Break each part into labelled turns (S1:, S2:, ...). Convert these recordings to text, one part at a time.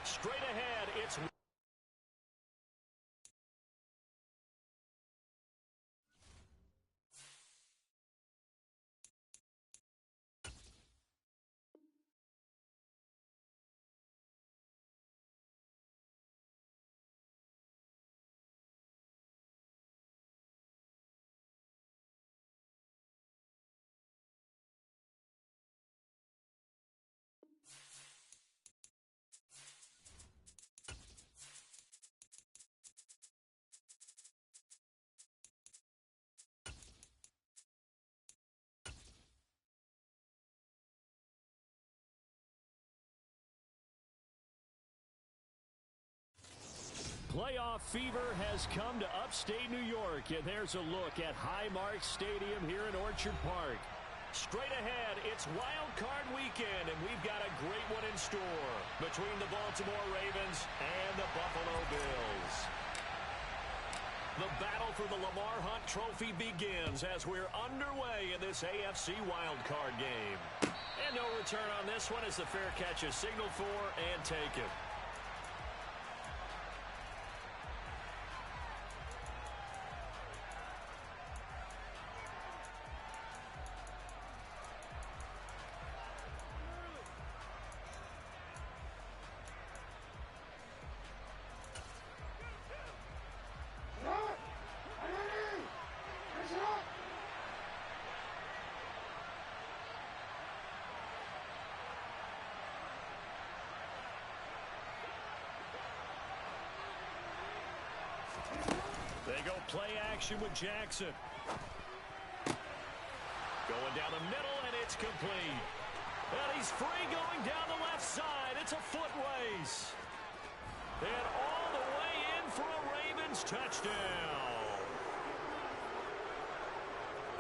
S1: Straight ahead, it's... Playoff fever has come to upstate New York, and there's a look at Highmark Stadium here in Orchard Park. Straight ahead, it's Wild Card Weekend, and we've got a great one in store between the Baltimore Ravens and the Buffalo Bills. The battle for the Lamar Hunt Trophy begins as we're underway in this AFC Wild Card game. And no return on this one as the fair catch is signaled for and taken. They go play action with Jackson. Going down the middle, and it's complete. And he's free going down the left side. It's a foot race. And all the way in for a Ravens touchdown.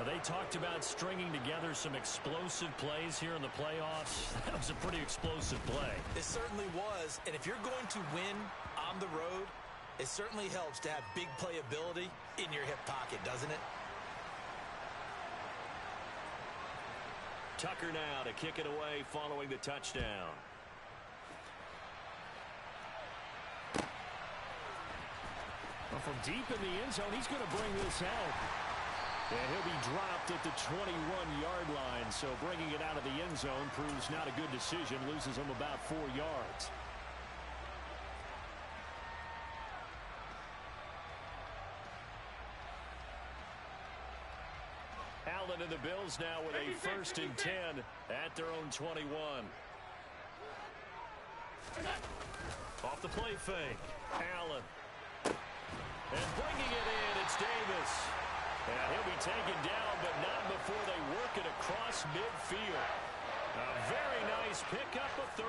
S1: They talked about stringing together some explosive plays here in the playoffs. That was a pretty explosive play.
S2: It certainly was. And if you're going to win on the road, it certainly helps to have big playability in your hip pocket, doesn't it?
S1: Tucker now to kick it away following the touchdown. Well, from deep in the end zone, he's going to bring this out. And he'll be dropped at the 21-yard line. So bringing it out of the end zone proves not a good decision. Loses him about 4 yards. Allen and the Bills now with a 1st and 10 at their own 21. Off the play fake. Allen. And bringing it in, it's Davis. And he'll be taken down, but not before they work it across midfield. A very nice pickup of 33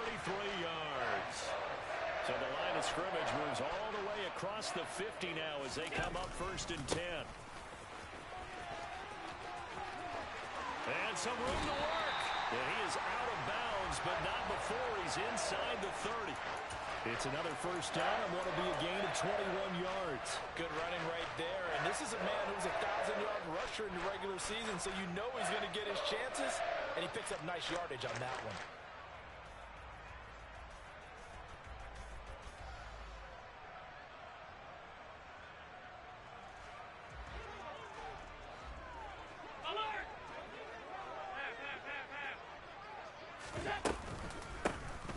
S1: yards. So the line of scrimmage moves all the way across the 50 now as they come up 1st and 10. And some room to work. And he is out of bounds, but not before he's inside the 30. It's another 1st down and want to be a gain of 21 yards.
S2: Good running right there. And this is a man who's a 1,000-yard rusher in the regular season, so you know he's going to get his chances. And he picks up nice yardage on that one.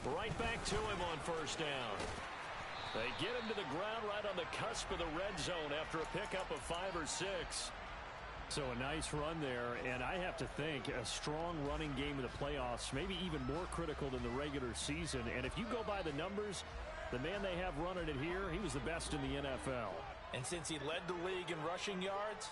S1: Right back to him on 1st down. They get him to the ground right on the cusp of the red zone after a pickup of 5 or 6. So a nice run there, and I have to think a strong running game in the playoffs, maybe even more critical than the regular season. And if you go by the numbers, the man they have running it here, he was the best in the NFL.
S2: And since he led the league in rushing yards,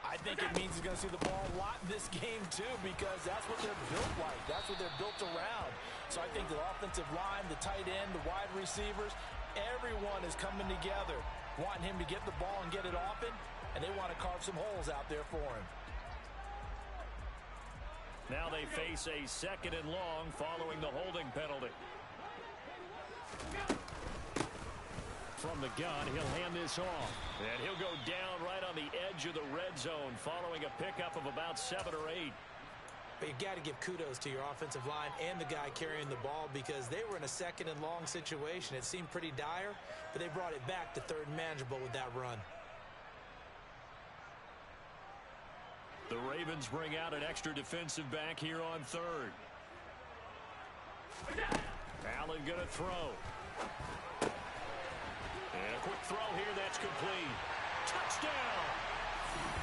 S2: I think it means he's going to see the ball a lot in this game, too, because that's what they're built like. That's what they're built around. So I think the offensive line, the tight end, the wide receivers, everyone is coming together, wanting him to get the ball and get it often, and they want to carve some holes out there for him.
S1: Now they face a 2nd and long following the holding penalty. From the gun, he'll hand this off. And he'll go down right on the edge of the red zone following a pickup of about 7 or 8.
S2: But you've got to give kudos to your offensive line and the guy carrying the ball because they were in a second and long situation. It seemed pretty dire, but they brought it back to third and manageable with that run.
S1: The Ravens bring out an extra defensive back here on third. Allen going to throw. And a quick throw here that's complete. Touchdown!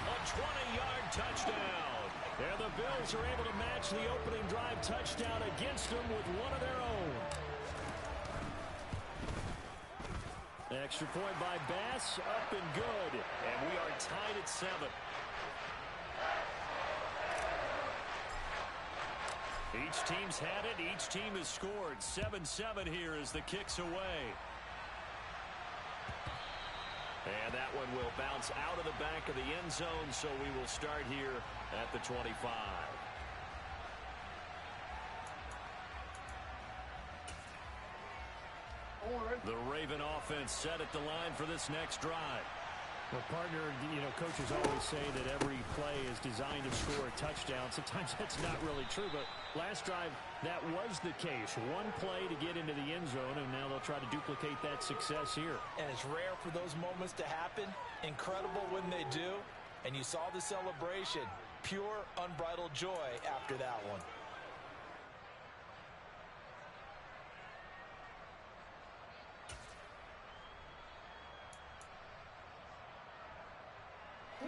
S1: A 20-yard touchdown. And the Bills are able to match the opening drive touchdown against them with one of their own. Extra point by Bass, up and good. And we are tied at 7. Each team's had it. Each team has scored. 7-7 here as the kick's away. And that one will bounce out of the back of the end zone, so we will start here at the 25. The Raven offense set at the line for this next drive.
S3: Well, partner, coaches always say that every play is designed to score a touchdown. Sometimes that's not really true, but last drive, that was the case. One play to get into the end zone, and now they'll try to duplicate that success here.
S2: And it's rare for those moments to happen. Incredible when they do. And you saw the celebration. Pure, unbridled joy after that one.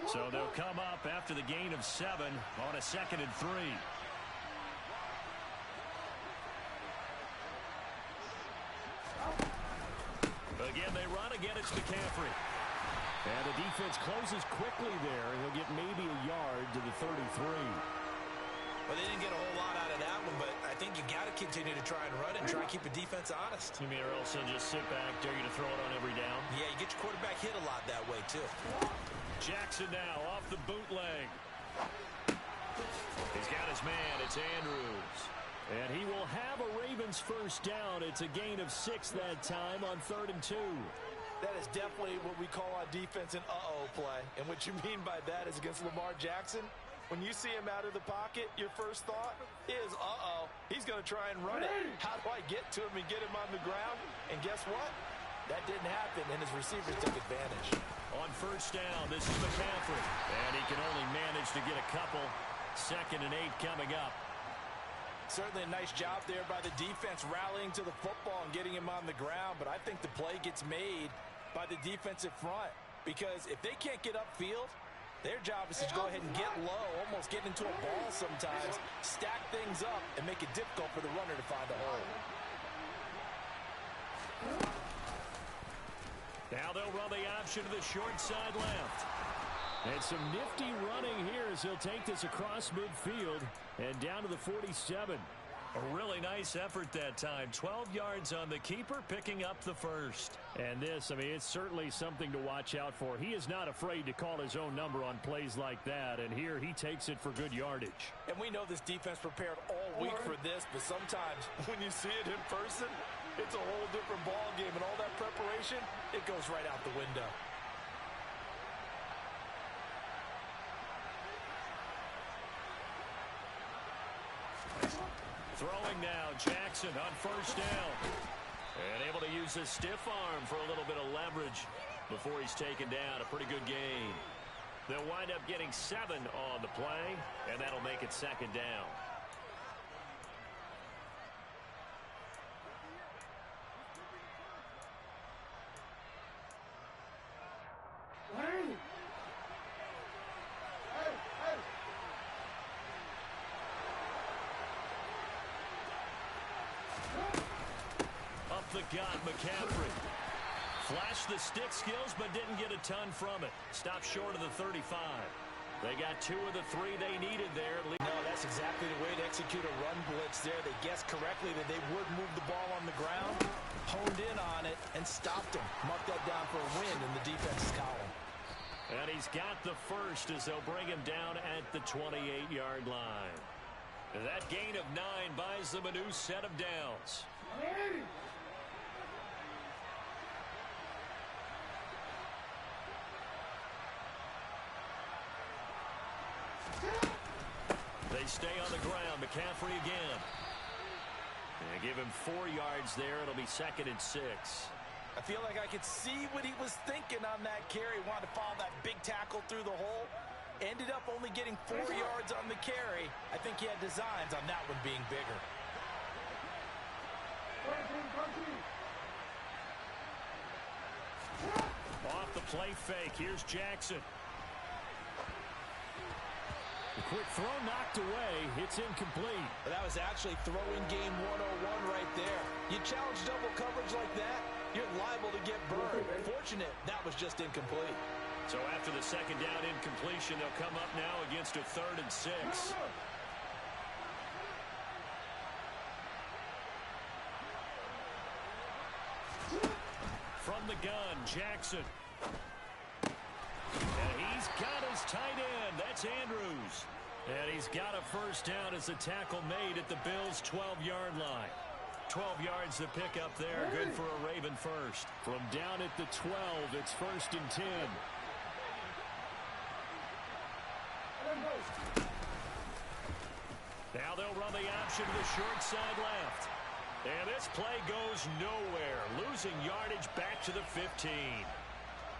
S1: So they'll come up after the gain of 7 on a 2nd and 3. Again, they run. Again, it's McCaffrey. And the defense closes quickly there. He'll get maybe a yard to the 33.
S2: Well, they didn't get a whole lot out of that one, but I think you got to continue to try and run and try and keep the defense honest.
S1: You mean or else he'll just sit back, dare you to throw it on every down?
S2: Yeah, you get your quarterback hit a lot that way, too.
S1: Jackson now off the bootleg. He's got his man. It's Andrews. And he will have a Ravens first down. It's a gain of 6 that time on 3rd and 2.
S2: That is definitely what we call on defense an uh-oh play. And what you mean by that is against Lamar Jackson, when you see him out of the pocket, your first thought is, uh-oh, he's going to try and run it. How do I get to him and get him on the ground? And guess what? That didn't happen, and his receivers took advantage.
S1: On first down, this is McCaffrey. And he can only manage to get a couple. 2nd and 8 coming up.
S2: Certainly a nice job there by the defense rallying to the football and getting him on the ground. But I think the play gets made by the defensive front. Because if they can't get upfield, their job is to go ahead and get low, almost get into a ball sometimes, stack things up, and make it difficult for the runner to find a hole.
S1: Now they'll run the option to the short side left. And some nifty running here as he'll take this across midfield and down to the 47. A really nice effort that time. 12 yards on the keeper, picking up the first.
S3: And this, it's certainly something to watch out for. He is not afraid to call his own number on plays like that, and here he takes it for good yardage.
S2: And we know this defense prepared all week for this, but sometimes when you see it in person, it's a whole different ball game, and all that preparation, it goes right out the window.
S1: Throwing now, Jackson on first down. And able to use his stiff arm for a little bit of leverage before he's taken down. A pretty good gain. They'll wind up getting 7 on the play, and that'll make it 2nd down. The gut, McCaffrey. Flashed the stick skills, but didn't get a ton from it. Stopped short of the 35. They got 2 of the 3 they needed there.
S2: No, that's exactly the way to execute a run blitz there. They guessed correctly that they would move the ball on the ground, honed in on it, and stopped them. Mark that down for a win in the defense's column.
S1: And he's got the first as they'll bring him down at the 28-yard line. That gain of 9 buys them a new set of downs. They They stay on the ground. McCaffrey again. And give him 4 yards there. It'll be 2nd and 6.
S2: I feel like I could see what he was thinking on that carry. Wanted to follow that big tackle through the hole. Ended up only getting 4 yards on the carry. I think he had designs on that one being bigger.
S3: Off the play fake. Here's Jackson. The quick throw knocked away. It's incomplete.
S2: But that was actually throwing game 101 right there. You challenge double coverage like that, you're liable to get burned. Fortunate, that was just incomplete.
S1: So after the 2nd down incompletion, they'll come up now against a 3rd and 6.
S3: From the gun, Jackson. And he's got his tight end. That's Andrews. And he's got a first down as the tackle made at the Bills' 12-yard line. 12 yards to pick up there. Good for a Raven first. From down at the 12, it's 1st and 10. Now they'll run the option to the short side left. And this play goes nowhere. Losing yardage back to the 15.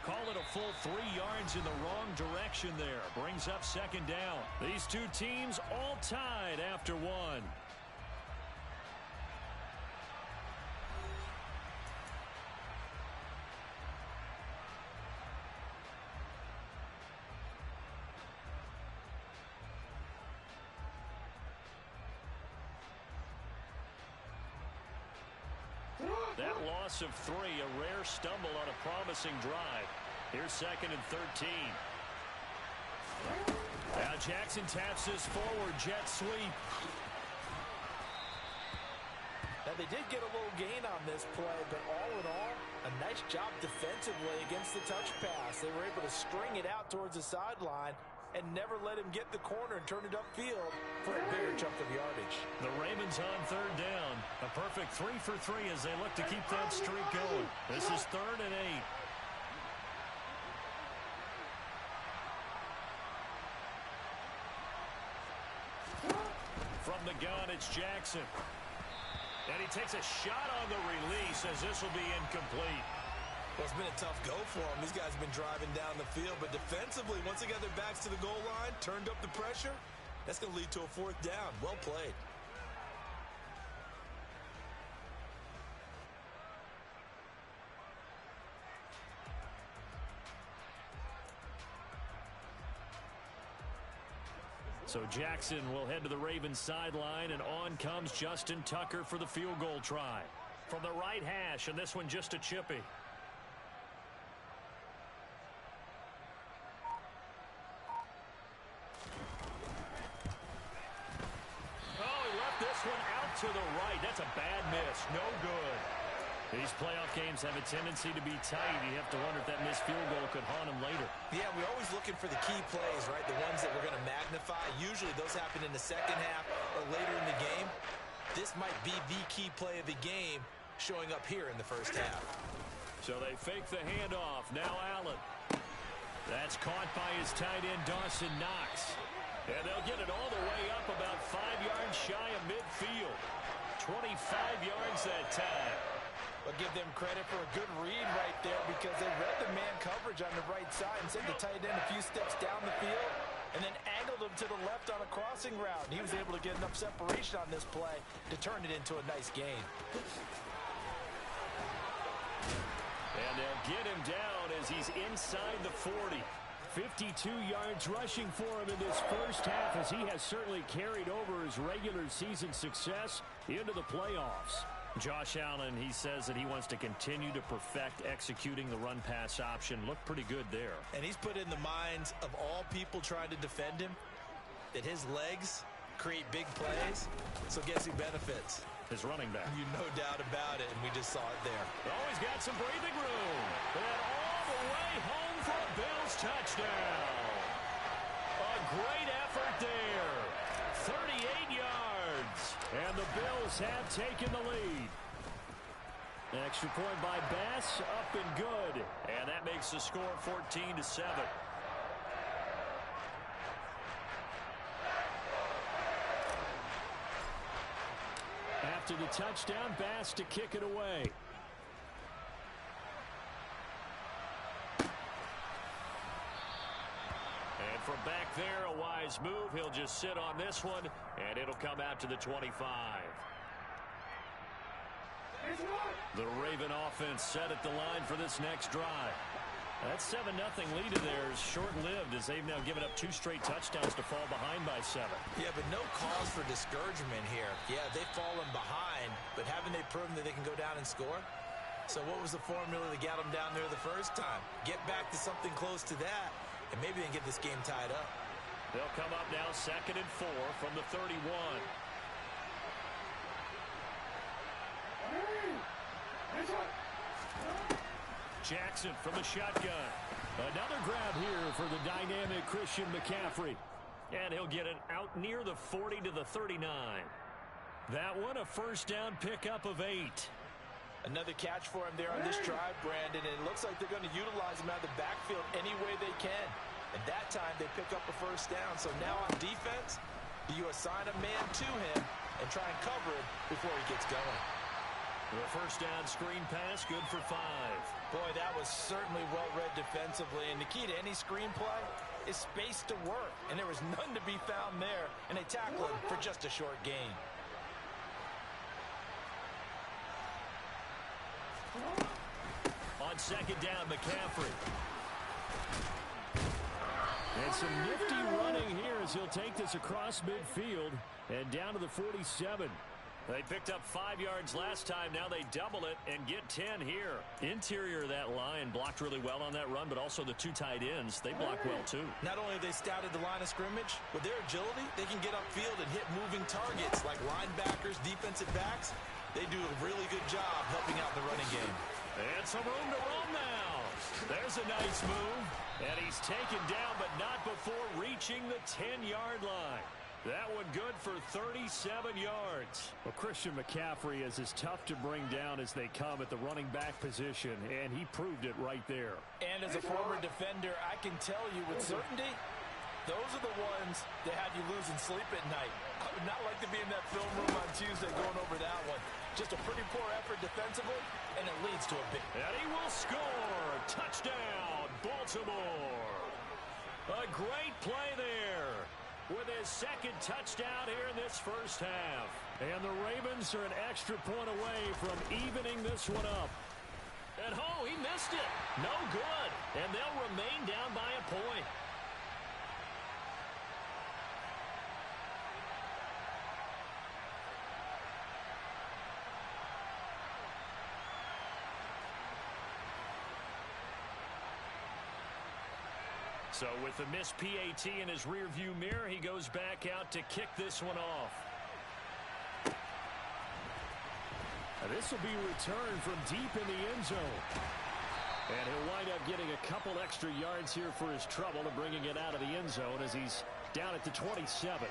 S3: Call it a full 3 yards in the wrong direction there. Brings up 2nd down. These two teams all tied after 1. That loss of 3, a rare stumble on a promising drive. Here's 2nd and 13. Now Jackson taps this forward, jet sweep.
S2: Now they did get a little gain on this play, but all in all, a nice job defensively against the touch pass. They were able to string it out towards the sideline and never let him get the corner and turn it upfield for a bigger chunk of yardage.
S3: The Ravens on 3rd down. A perfect 3 for 3 as they look to keep that streak going. This is 3rd and 8. From the gun, it's Jackson. And he takes a shot on the release as this will be incomplete.
S2: Well, it's been a tough go for them. These guys have been driving down the field, but defensively, once they got their backs to the goal line, turned up the pressure, that's going to lead to a 4th down. Well played.
S3: So Jackson will head to the Ravens sideline, and on comes Justin Tucker for the field goal try. From the right hash, and this one just a chippy. To the right. That's a bad miss. No good. These playoff games have a tendency to be tight. You have to wonder if that missed field goal could haunt them later.
S2: Yeah, we're always looking for the key plays, right? The ones that we're going to magnify. Usually those happen in the 2nd half or later in the game. This might be the key play of the game showing up here in the 1st half.
S3: So they fake the handoff. Now Allen. That's caught by his tight end, Dawson Knox. And they'll get it all the way up about 5 yards shy of midfield. 25 yards that time.
S2: I'll give them credit for a good read right there because they read the man coverage on the right side and sent the tight end a few steps down the field and then angled him to the left on a crossing route. And he was able to get enough separation on this play to turn it into a nice gain.
S3: And they'll get him down as he's inside the 40. 52 yards rushing for him in this first half as he has certainly carried over his regular season success into the playoffs. Josh Allen, he says that he wants to continue to perfect executing the run-pass option. Looked pretty good there.
S2: And he's put in the minds of all people trying to defend him that his legs create big plays, so guess who benefits?
S3: His running back.
S2: You no doubt about it, and we just saw it there.
S3: Oh, he's got some breathing room. And all the way home for a Bills touchdown. A great effort there. 38 yards. And the Bills have taken the lead. Extra point by Bass, up and good. And that makes the score 14-7. to the touchdown. Bass to kick it away.
S1: And from back there, a wise move. He'll just sit on this one, and it'll come out to the 25. The Raven offense set at the line for this next drive. That 7-0 lead of theirs short-lived as they've now given up 2 straight touchdowns to fall behind by 7.
S2: Yeah, but no cause for discouragement here. Yeah, they've fallen behind, but haven't they proven that they can go down and score? So what was the formula that got them down there the first time? Get back to something close to that, and maybe they can get this game tied up.
S1: They'll come up now 2nd and 4 from the 31.
S3: Jackson from the shotgun. Another grab here for the dynamic Christian McCaffrey.
S1: And he'll get it out near the 40 to the 39.
S3: That one a first down pickup of 8.
S2: Another catch for him there on this drive, Brandon, and it looks like they're going to utilize him out of the backfield any way they can. And that time they pick up a first down. So now on defense, do you assign a man to him and try and cover him before he gets going?
S1: The first down screen pass, good for 5.
S2: Boy, that was certainly well-read defensively, and the key to any screen play is space to work, and there was none to be found there, and they tackle him for just a short gain.
S1: On 2nd down, McCaffrey.
S3: And some nifty running here as he'll take this across midfield and down to the 47.
S1: They picked up 5 yards last time. Now they double it and get 10 here. Interior of that line blocked really well on that run, but also the 2 tight ends, they blocked well too.
S2: Not only have they scouted the line of scrimmage, with their agility, they can get upfield and hit moving targets like linebackers, defensive backs. They do a really good job helping out the running game.
S1: And some room to roam now. There's a nice move. And he's taken down, but not before reaching the 10-yard line. That one good for 37 yards.
S3: Well, Christian McCaffrey is as tough to bring down as they come at the running back position, and he proved it right there.
S2: And as a former defender, I can tell you with certainty, those are the ones that have you losing sleep at night. I would not like to be in that film room on Tuesday going over that one. Just a pretty poor effort defensively, and it leads to a big...
S1: And he will score. Touchdown, Baltimore. A great play there with his 2nd touchdown here in this first half.
S3: And the Ravens are an extra point away from evening this one up.
S1: And oh, he missed it. No good. And they'll remain down by a point. So with the missed PAT in his rearview mirror, he goes back out to kick this one off.
S3: Now this will be returned from deep in the end zone. And he'll wind up getting a couple extra yards here for his trouble and bringing it out of the end zone as he's down at the 27.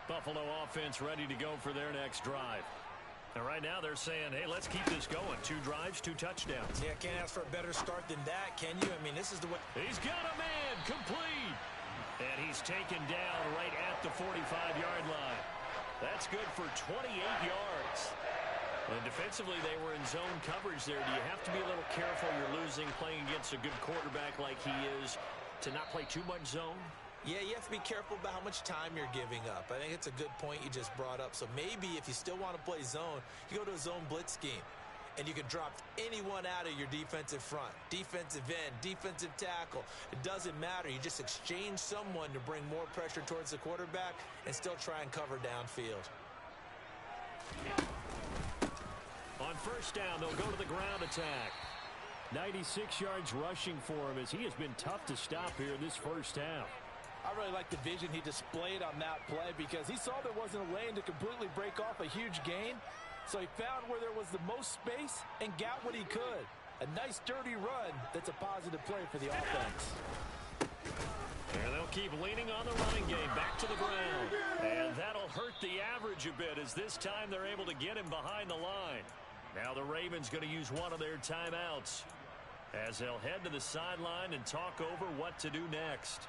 S1: Buffalo offense ready to go for their next drive. And right now they're saying, hey, let's keep this going. 2 drives, 2 touchdowns.
S2: Yeah, can't ask for a better start than that, can you? I mean, this is the way...
S1: He's got a man, complete. And he's taken down right at the 45-yard line. That's good for 28 yards. And defensively, they were in zone coverage there. Do you have to be a little careful? You're losing, playing against a good quarterback like he is, to not play too much zone?
S2: Yeah, you have to be careful about how much time you're giving up. I think it's a good point you just brought up. So maybe if you still want to play zone, you go to a zone blitz scheme. And you can drop anyone out of your defensive front. Defensive end, defensive tackle. It doesn't matter. You just exchange someone to bring more pressure towards the quarterback and still try and cover downfield.
S1: On first down, they'll go to the ground attack.
S3: 96 yards rushing for him as he has been tough to stop here in this first half.
S2: I really like the vision he displayed on that play because he saw there wasn't a lane to completely break off a huge gain. So he found where there was the most space and got what he could. A nice, dirty run that's a positive play for the offense.
S1: And they'll keep leaning on the running game back to the ground. And that'll hurt the average a bit as this time they're able to get him behind the line. Now the Ravens going to use one of their timeouts as they'll head to the sideline and talk over what to do next.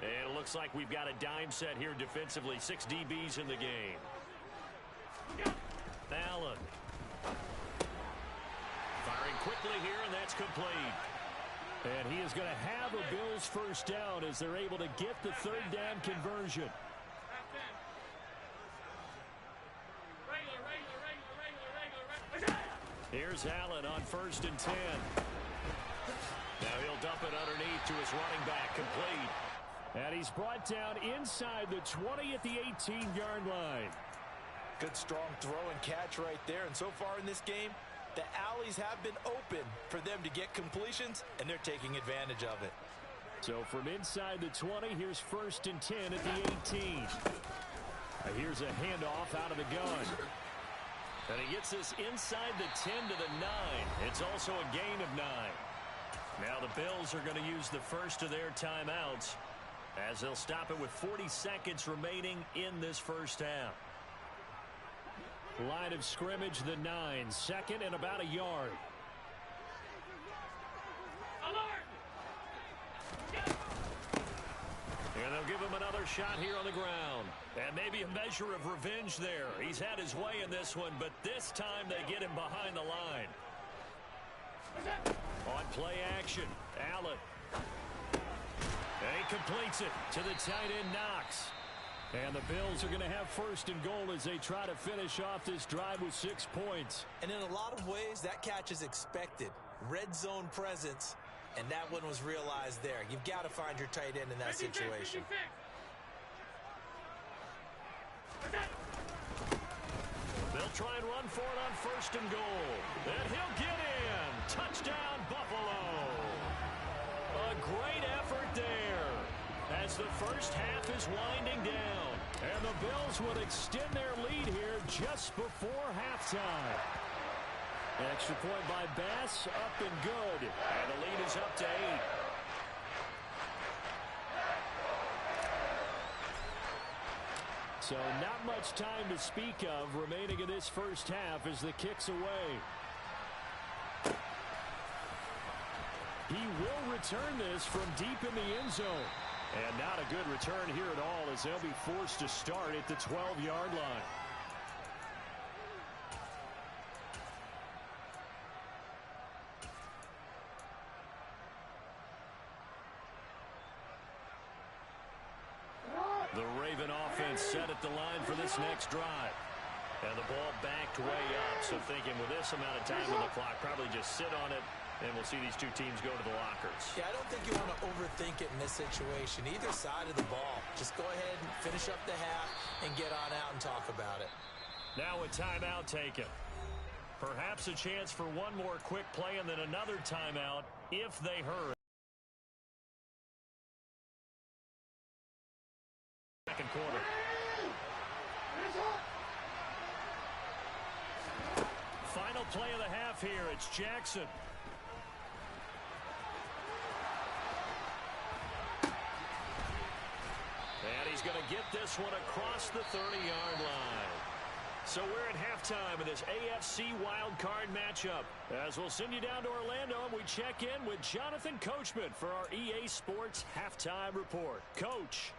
S1: And it looks like we've got a dime set here defensively. 6 DBs in the game. Allen. Firing quickly here, and that's complete.
S3: And he is going to have a Bills first down as they're able to get the third down conversion.
S1: Here's Allen on 1st and 10. Now he'll dump it underneath to his running back, complete.
S3: And he's brought down inside the 20 at the 18-yard line.
S2: Good strong throw and catch right there. And so far in this game, the alleys have been open for them to get completions, and they're taking advantage of it.
S3: So from inside the 20, here's 1st and 10 at the 18. Here's a handoff out of the gun.
S1: And he gets this inside the 10 to the 9. It's also a gain of 9. Now the Bills are going to use the first of their timeouts as they'll stop it with 40 seconds remaining in this first half.
S3: Line of scrimmage, the 9. 2nd and about a yard.
S1: And they'll give him another shot here on the ground. And maybe a measure of revenge there. He's had his way in this one, but this time they get him behind the line. On play action, Allen. And he completes it to the tight end, Knox.
S3: And the Bills are going to have 1st and goal as they try to finish off this drive with 6 points.
S2: And in a lot of ways, that catch is expected. Red zone presence, and that one was realized there. You've got to find your tight end in that situation.
S1: They'll try and run for it on 1st and goal. And he'll get in. Touchdown, Buffalo. A great effort there as the first half is winding down.
S3: And the Bills would extend their lead here just before halftime. Extra point by Bass, up and good.
S1: And the lead is up to 8.
S3: So not much time to speak of remaining in this first half as the kick's away. He will return this from deep in the end zone. And not a good return here at all as they'll be forced to start at the 12-yard line.
S1: The Raven offense set at the line for this next drive. And the ball backed way up. So thinking with this amount of time on the clock, probably just sit on it, and we'll see these two teams go to the lockers.
S2: Yeah, I don't think you want to overthink it in this situation. Either side of the ball. Just go ahead and finish up the half and get on out and talk about it.
S1: Now a timeout taken. Perhaps a chance for one more quick play and then another timeout if they hurry. Second quarter. Final play of the half here. It's Jackson. And he's going to get this one across the 30-yard line. So we're at halftime of this AFC wildcard matchup. As we'll send you down to Orlando, and we check in with Jonathan Coachman for our EA Sports Halftime Report. Coach.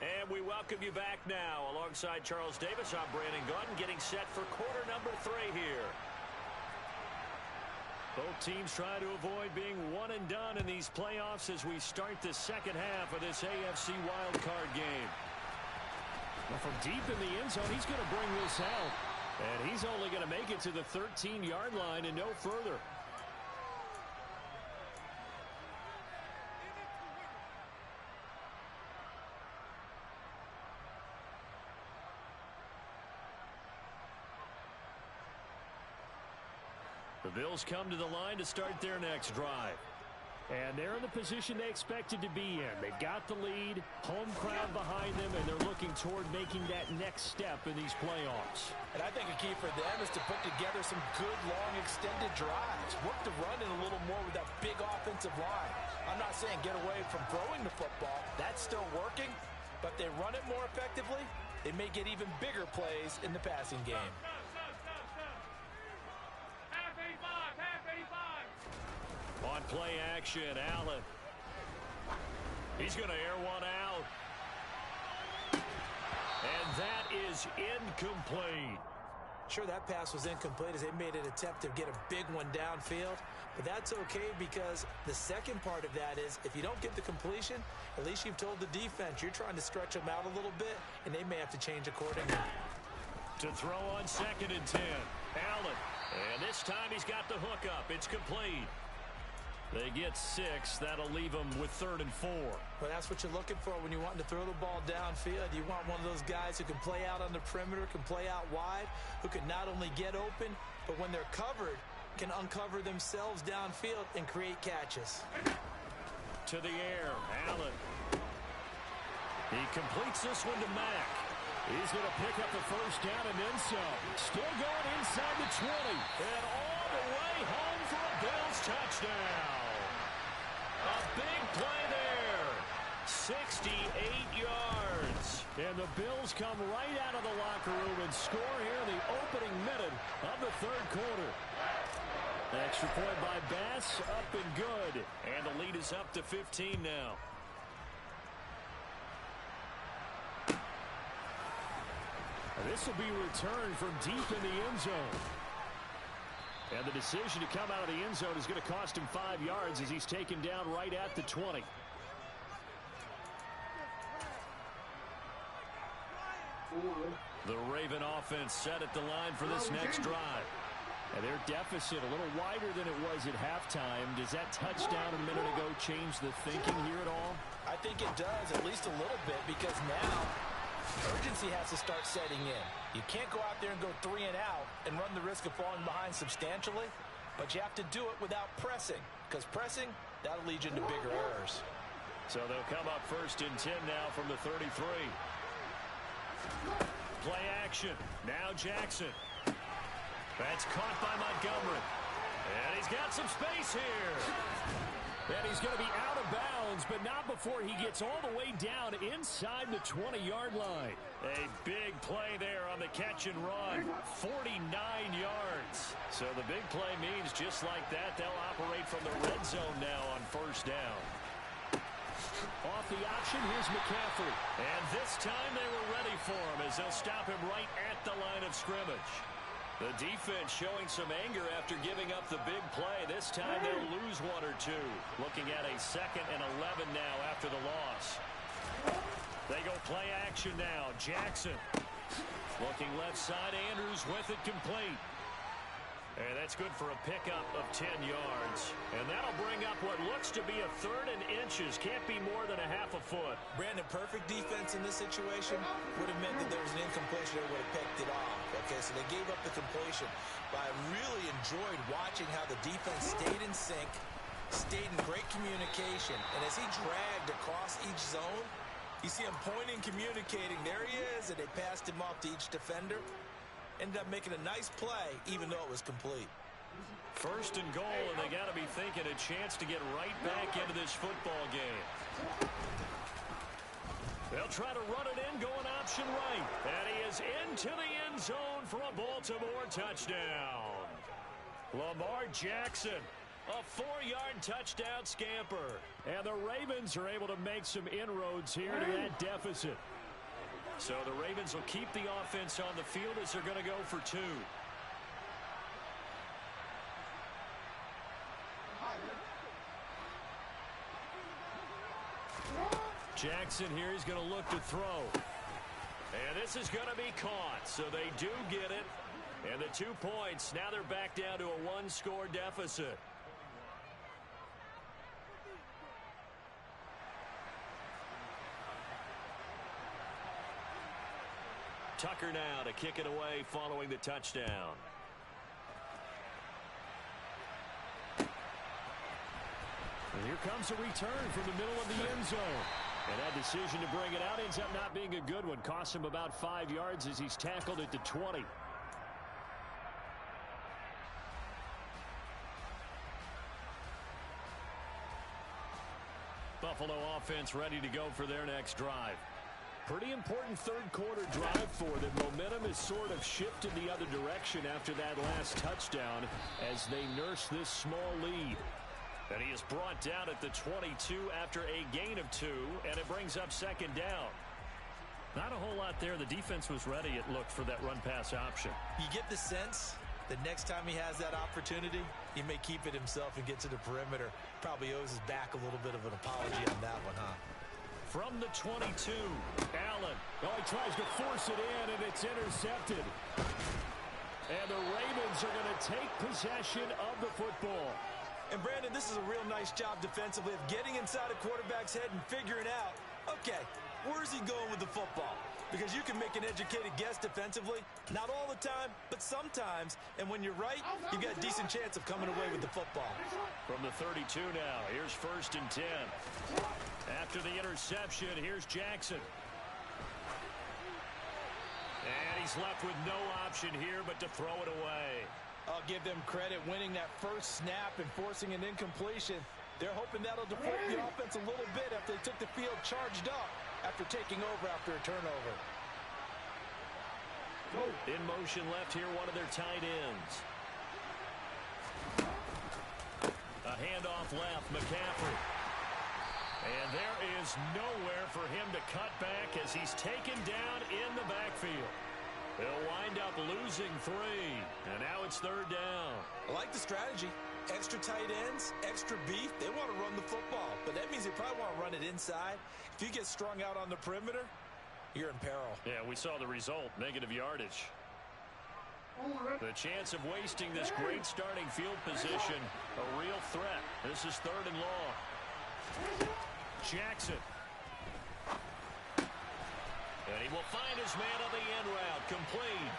S1: And we welcome you back now. Alongside Charles Davis, I'm Brandon Gordon, getting set for quarter number 3 here. Both teams try to avoid being one and done in these playoffs as we start the second half of this AFC wildcard game.
S3: Well, from deep in the end zone, he's going to bring this out. And he's only going to make it to the 13-yard line and no further. The Bills come to the line to start their next drive. And they're in the position they expected to be in. They've got the lead, home crowd behind them, and they're looking toward making that next step in these playoffs.
S2: And I think a key for them is to put together some good, long, extended drives. Work the run in a little more with that big offensive line. I'm not saying get away from throwing the football. That's still working. But if they run it more effectively, they may get even bigger plays in the passing game.
S1: On play action, Allen. He's going to air one out. And that is incomplete.
S2: Sure, that pass was incomplete as they made an attempt to get a big one downfield. But that's okay because the second part of that is if you don't get the completion, at least you've told the defense you're trying to stretch them out a little bit, and they may have to change accordingly.
S1: To throw on 2nd and 10. Allen. And this time he's got the hook up. It's complete. They get 6. That'll leave them with 3rd and 4.
S2: Well, that's what you're looking for when you want to throw the ball downfield. You want one of those guys who can play out on the perimeter, can play out wide, who can not only get open, but when they're covered, can uncover themselves downfield and create catches.
S1: To the air, Allen. He completes this one to Mack. He's going to pick up the first down and then some. Still going inside the 20. And all the way home for a Bills touchdown. A big play there. 68 yards.
S3: And the Bills come right out of the locker room and score here in the opening minute of the 3rd quarter. Extra point by Bass, up and good.
S1: And the lead is up to 15 now.
S3: This will be returned from deep in the end zone. And the decision to come out of the end zone is going to cost him 5 yards as he's taken down right at the 20.
S1: The Raven offense set at the line for this next drive.
S3: And their deficit a little wider than it was at halftime. Does that touchdown a minute ago change the thinking here at all?
S2: I think it does, at least a little bit, because now urgency has to start setting in. You can't go out there and go 3 and out and run the risk of falling behind substantially, but you have to do it without pressing, because pressing, that'll lead you into bigger errors.
S1: So they'll come up 1st and 10 now from the 33. Play action. Now Jackson. That's caught by Montgomery. And he's got some space here.
S3: And he's going to be out of bounds, but not before he gets all the way down inside the 20-yard line.
S1: A big play there on the catch and run. 49 yards. So the big play means just like that, they'll operate from the red zone now on 1st down.
S3: Off the option, here's McCaffrey.
S1: And this time they were ready for him as they'll stop him right at the line of scrimmage. The defense showing some anger after giving up the big play. This time they'll lose 1 or 2. Looking at a 2nd and 11 now after the loss. They go play action now. Jackson. Looking left side. Andrews with it complete. And that's good for a pickup of 10 yards. And that'll bring up what looks to be a 3rd and inches. Can't be more than a half a foot.
S2: Brandon, perfect defense in this situation would have meant that there was an incompletion that would have picked it off. Okay, so they gave up the completion. But I really enjoyed watching how the defense stayed in sync, stayed in great communication. And as he dragged across each zone, you see him pointing, communicating. There he is, and they passed him off to each defender. Ended up making a nice play, even though it was complete.
S1: 1st and goal, and they got to be thinking a chance to get right back into this football game. They'll try to run it in, going option right. And he is into the end zone for a Baltimore touchdown. Lamar Jackson, a 4-yard touchdown scamper.
S3: And the Ravens are able to make some inroads here to that deficit.
S1: So the Ravens will keep the offense on the field as they're going to go for 2. Jackson here is going to look to throw. And this is going to be caught. So they do get it. And the 2 points, now they're back down to a 1-score deficit. Tucker now to kick it away following the touchdown. And here comes a return from the middle of the end zone. And that decision to bring it out ends up not being a good one. Cost him about 5 yards as he's tackled at the 20. Buffalo offense ready to go for their next drive. Pretty important third quarter drive for them. Momentum has sort of shifted the other direction after that last touchdown as they nurse this small lead. And he is brought down at the 22 after a gain of 2, and it brings up second down. Not a whole lot there. The defense was ready, it looked, for that run-pass option.
S2: You get the sense that next time he has that opportunity, he may keep it himself and get to the perimeter. Probably owes his back a little bit of an apology on that one, huh?
S1: From the 22, Allen. Oh, he tries to force it in, and it's intercepted. And the Ravens are going to take possession of the football.
S2: And, Brandon, this is a real nice job defensively of getting inside a quarterback's head and figuring out, okay, where's he going with the football? Because you can make an educated guess defensively, not all the time, but sometimes. And when you're right, you've got a decent chance of coming away with the football.
S1: From the 32 now, here's 1st and 10. After the interception, here's Jackson. And he's left with no option here but to throw it away.
S2: I'll give them credit winning that first snap and forcing an incompletion. They're hoping that'll deflate the offense a little bit after they took the field charged up after taking over after a turnover.
S1: In motion left here, one of their tight ends. A handoff left, McCaffrey. And there is nowhere for him to cut back as he's taken down in the backfield. They'll wind up losing 3, and now it's 3rd down.
S2: I like the strategy. Extra tight ends, extra beef. They want to run the football, but that means they probably want to run it inside. If you get strung out on the perimeter, you're in peril.
S1: Yeah, we saw the result, negative yardage. The chance of wasting this great starting field position, a real threat. This is 3rd and long. Jackson. And he will find his man on the end route, complete.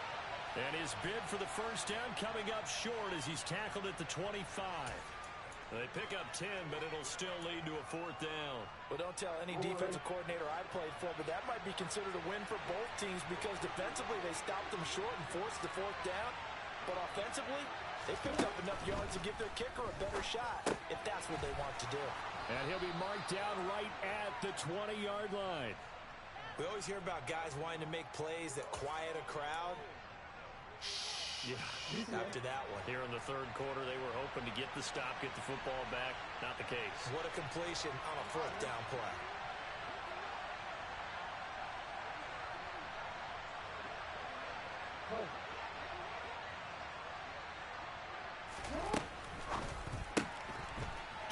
S1: And his bid for the first down coming up short as he's tackled at the 25. They pick up 10, but it'll still lead to a 4th down.
S2: Well, don't tell any defensive coordinator I played for, but that might be considered a win for both teams because defensively they stopped them short and forced the 4th down. But offensively, they picked up enough yards to give their kicker a better shot if that's what they want to do.
S1: And he'll be marked down right at the 20-yard line.
S2: We always hear about guys wanting to make plays that quiet a crowd.
S1: Yeah.
S2: After that one.
S1: Here in the 3rd quarter, they were hoping to get the stop, get the football back. Not the case.
S2: What a completion on a 4th down play.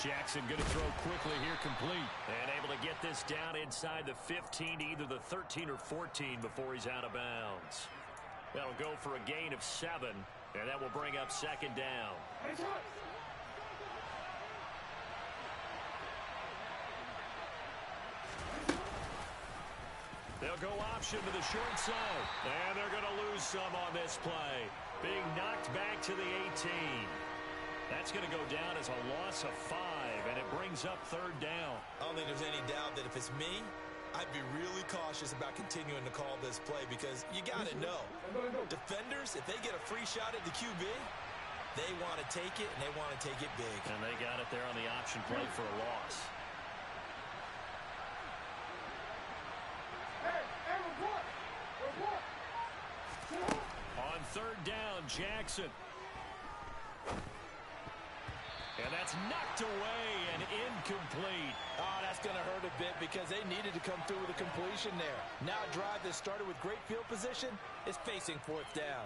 S1: Jackson going to throw quickly here, complete. And able to get this down inside the 15, either the 13 or 14 before he's out of bounds. That'll go for a gain of 7, and that will bring up 2nd down. They'll go option to the short side. And they're going to lose some on this play. Being knocked back to the 18. That's going to go down as a loss of 5, and it brings up 3rd down.
S2: I don't think there's any doubt that if it's me, I'd be really cautious about continuing to call this play because you got to know. Defenders, if they get a free shot at the QB, they want to take it, and they want to take it big.
S1: And they got it there on the option play for a loss. On 3rd down, Jackson. And that's knocked away and incomplete.
S2: Oh, that's going to hurt a bit because they needed to come through with a completion there. Now a drive that started with great field position is facing 4th down.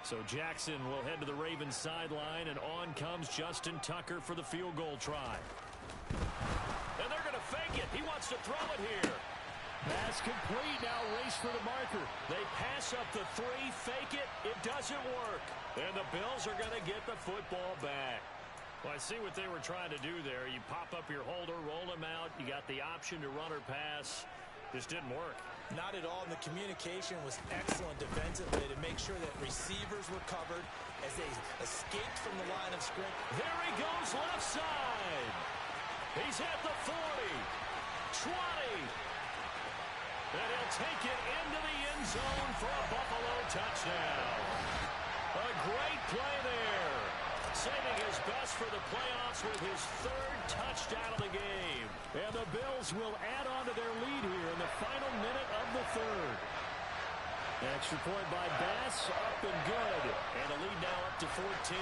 S1: So Jackson will head to the Ravens sideline, and on comes Justin Tucker for the field goal try. And they're going to fake it. He wants to throw it here. Pass complete. Now race for the marker. They pass up the 3, fake it. It doesn't work. And the Bills are going to get the football back. Well, I see what they were trying to do there. You pop up your holder, roll him out. You got the option to run or pass. Just didn't work.
S2: Not at all. And the communication was excellent defensively to make sure that receivers were covered as they escaped from the line of scrimmage.
S1: There he goes left side. He's at the 40, 20. And he'll take it into the end zone for a Buffalo touchdown. A great play there. Saving his best for the playoffs with his third touchdown of the game. And the Bills will add on to their lead here in the final minute of the third. Extra point by Bass, up and good. And the lead now up to 14.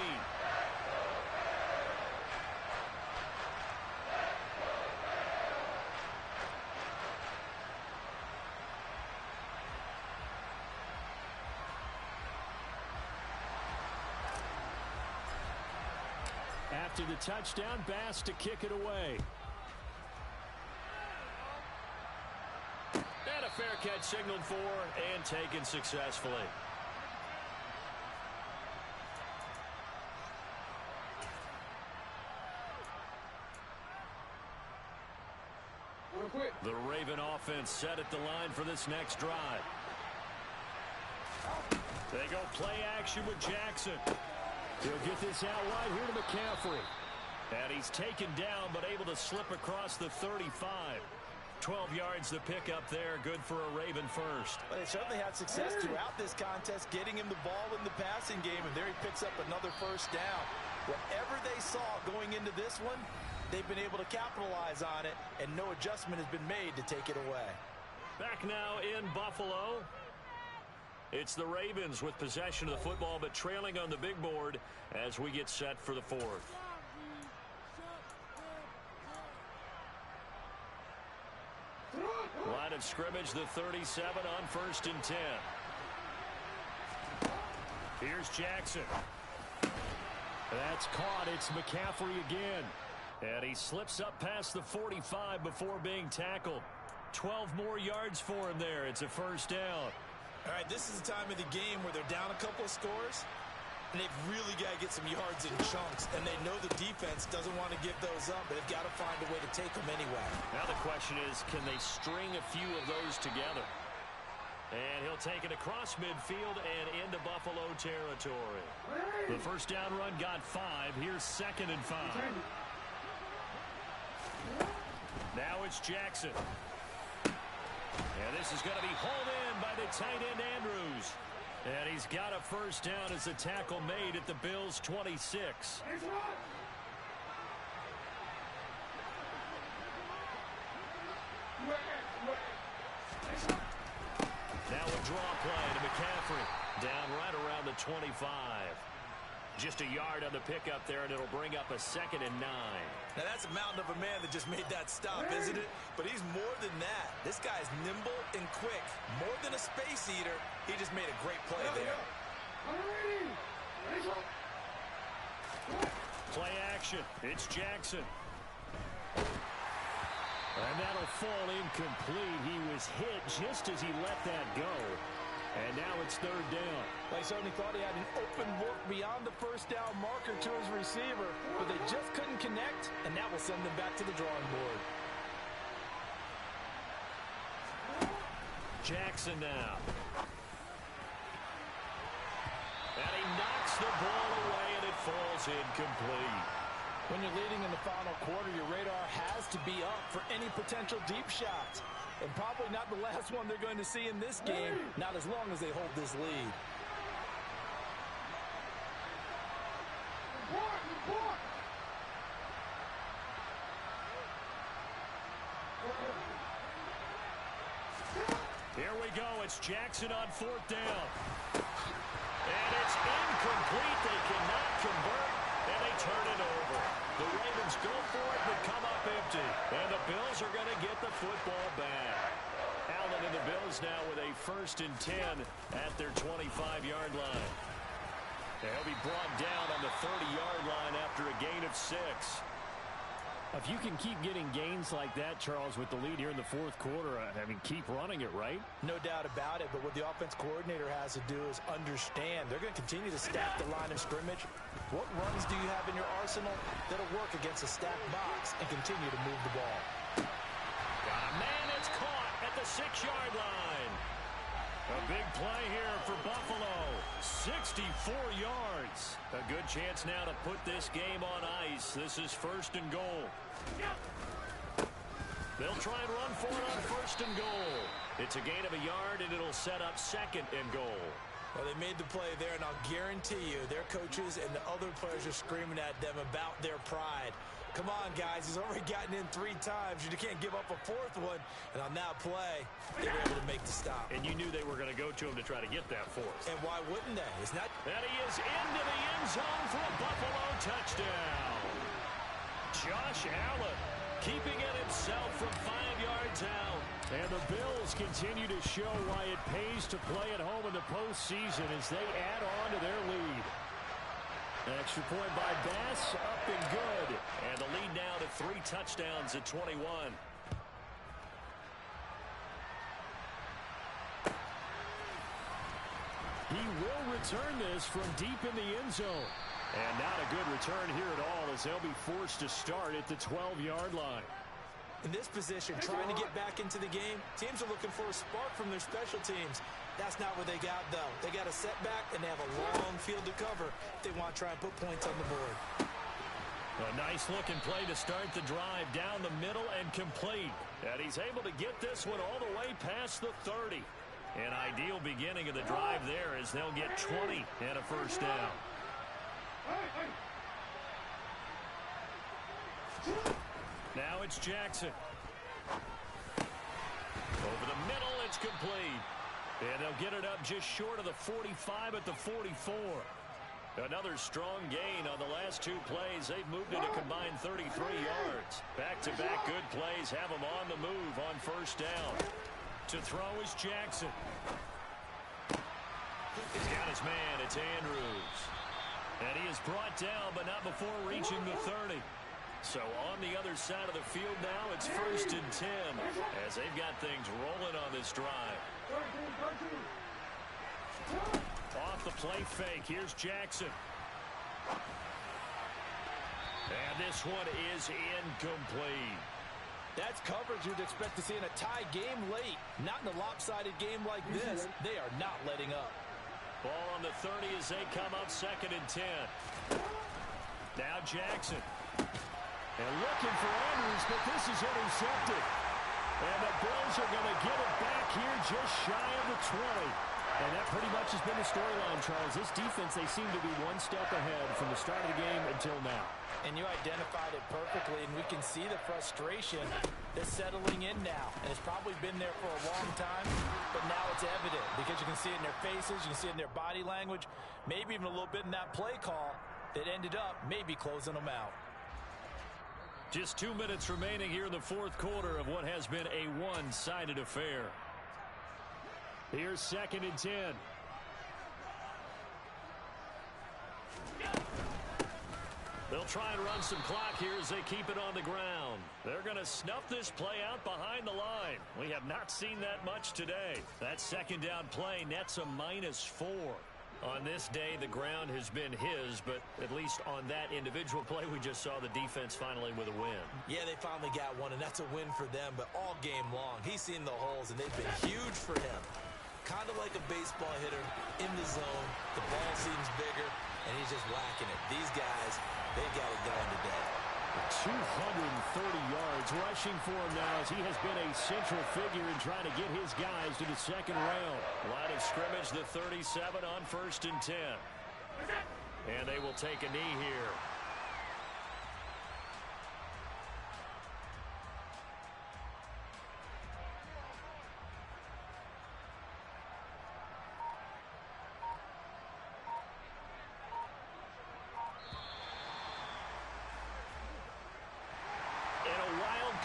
S1: After the touchdown, Bass to kick it away. And a fair catch signaled for and taken successfully. The Raven offense set at the line for this next drive. They go play action with Jackson. He'll get this out wide here to McCaffrey. And he's taken down but able to slip across the 35. 12 yards to pick up there. Good for a Raven first.
S2: But they certainly had success throughout this contest getting him the ball in the passing game. And there he picks up another first down. Whatever they saw going into this one, they've been able to capitalize on it. And no adjustment has been made to take it away.
S1: Back now in Buffalo. It's the Ravens with possession of the football, but trailing on the big board as we get set for the fourth. Line of scrimmage, the 37 on 1st and 10. Here's Jackson. That's caught. It's McCaffrey again. And he slips up past the 45 before being tackled. 12 more yards for him there. It's a first down.
S2: All right, this is the time of the game where they're down a couple of scores, and they've really got to get some yards in chunks, and they know the defense doesn't want to give those up, but they've got to find a way to take them anyway.
S1: Now the question is, can they string a few of those together? And he'll take it across midfield and into Buffalo territory. The first down run got 5. Here's 2nd and 5. Now it's Jackson. And this is going to be hauled in by the tight end Andrews. And he's got a first down as a tackle made at the Bills' 26. Now a draw play to McCaffrey. Down right around the 25. Just a yard on the pickup there, and it'll bring up a 2nd and 9.
S2: Now that's a mountain of a man that just made that stop, isn't it? But he's more than that. This guy's nimble and quick. More than a space eater, he just made a great play there.
S1: Play action. It's Jackson. And that'll fall incomplete. He was hit just as he let that go. And now it's 3rd down.
S2: They certainly thought he had an open look beyond the first down marker to his receiver, but they just couldn't connect, and that will send them back to the drawing board.
S1: Jackson now. And he knocks the ball away, and it falls incomplete.
S2: When you're leading in the final quarter, your radar has to be up for any potential deep shots. And probably not the last one they're going to see in this game, not as long as they hold this lead.
S1: Here we go. It's Jackson on 4th down. And it's incomplete. They cannot convert, and they turn it over. The Ravens go for it, but come up empty. And the Bills are going to get the football back. Allen and the Bills now with a 1st and 10 at their 25-yard line. They'll be brought down on the 30-yard line after a gain of 6.
S3: If you can keep getting gains like that, Charles, with the lead here in the 4th quarter, I mean, keep running it, right?
S2: No doubt about it, but what the offense coordinator has to do is understand. They're going to continue to stack the line of scrimmage. What runs do you have in your arsenal that'll work against a stacked box and continue to move the ball?
S1: Got a man, it's caught at the 6-yard line. A big play here for Buffalo. 64 yards. A good chance now to put this game on ice. This is 1st and goal. They'll try and run for it on 1st and goal. It's a gain of a yard, and it'll set up 2nd and goal.
S2: Well, they made the play there, and I'll guarantee you their coaches and the other players are screaming at them about their pride. Come on, guys. He's already gotten in 3 times. You can't give up a 4th one. And on that play, they were able to make the stop.
S1: And you knew they were going to go to him to try to get that 4th.
S2: And why wouldn't they? It's not.
S1: And he is into the end zone for a Buffalo touchdown. Josh Allen keeping it himself from 5 yards out. And the Bills continue to show why it pays to play at home in the postseason as they add on to their lead. An extra point by Bass, up and good. And the lead now to 3 touchdowns at 21. He will return this from deep in the end zone. And not a good return here at all as they'll be forced to start at the 12-yard line.
S2: In this position, trying to get back into the game, teams are looking for a spark from their special teams. That's not what they got, though. They got a setback, and they have a long field to cover if they want to try and put points on the board.
S1: A nice-looking play to start the drive down the middle and complete. And he's able to get this one all the way past the 30. An ideal beginning of the drive there as they'll get 20 and a 1st down. Now it's Jackson. Over the middle, it's complete. And they'll get it up just short of the 45 at the 44. Another strong gain on the last 2 plays. They've moved it a combined 33 yards. Back-to-back good plays have them on the move on 1st down. To throw is Jackson. He's got his man. It's Andrews. And he is brought down, but not before reaching the 30. So on the other side of the field now, it's 1st and 10 as they've got things rolling on this drive. Off the play fake, here's Jackson. And this one is incomplete.
S2: That's coverage you'd expect to see in a tie game late. Not in a lopsided game like this. They are not letting up.
S1: Ball on the 30 as they come up 2nd and 10. Now Jackson. And looking for Andrews, but this is intercepted. And the Bills are going to get it back here just shy of the 20.
S3: And that pretty much has been the storyline, Charles. This defense, they seem to be one step ahead from the start of the game until now.
S2: And you identified it perfectly, and we can see the frustration that's settling in now. And it's probably been there for a long time, but now it's evident because you can see it in their faces, you can see it in their body language, maybe even a little bit in that play call that ended up maybe closing them out.
S1: Just 2 minutes remaining here in the 4th quarter of what has been a one-sided affair. Here's 2nd and 10. They'll try and run some clock here as they keep it on the ground. They're going to snuff this play out behind the line. We have not seen that much today. That 2nd down play nets a -4. On this day, the ground has been his, but at least on that individual play, we just saw the defense finally with a win.
S2: Yeah, they finally got one, and that's a win for them, but all game long, he's seen the holes, and they've been huge for him. Kind of like a baseball hitter in the zone. The ball seems bigger, and he's just whacking it. These guys, they got it done today.
S3: 230 yards rushing for him now as he has been a central figure in trying to get his guys to the 2nd round.
S1: Line of scrimmage, the 37 on 1st and 10. And they will take a knee here.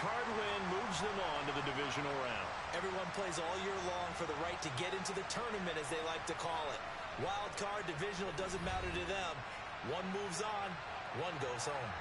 S1: Card win moves them on to the divisional round.
S2: Everyone plays all year long for the right to get into the tournament, as they like to call it. Wild card, divisional, doesn't matter to them. One moves on, one goes home.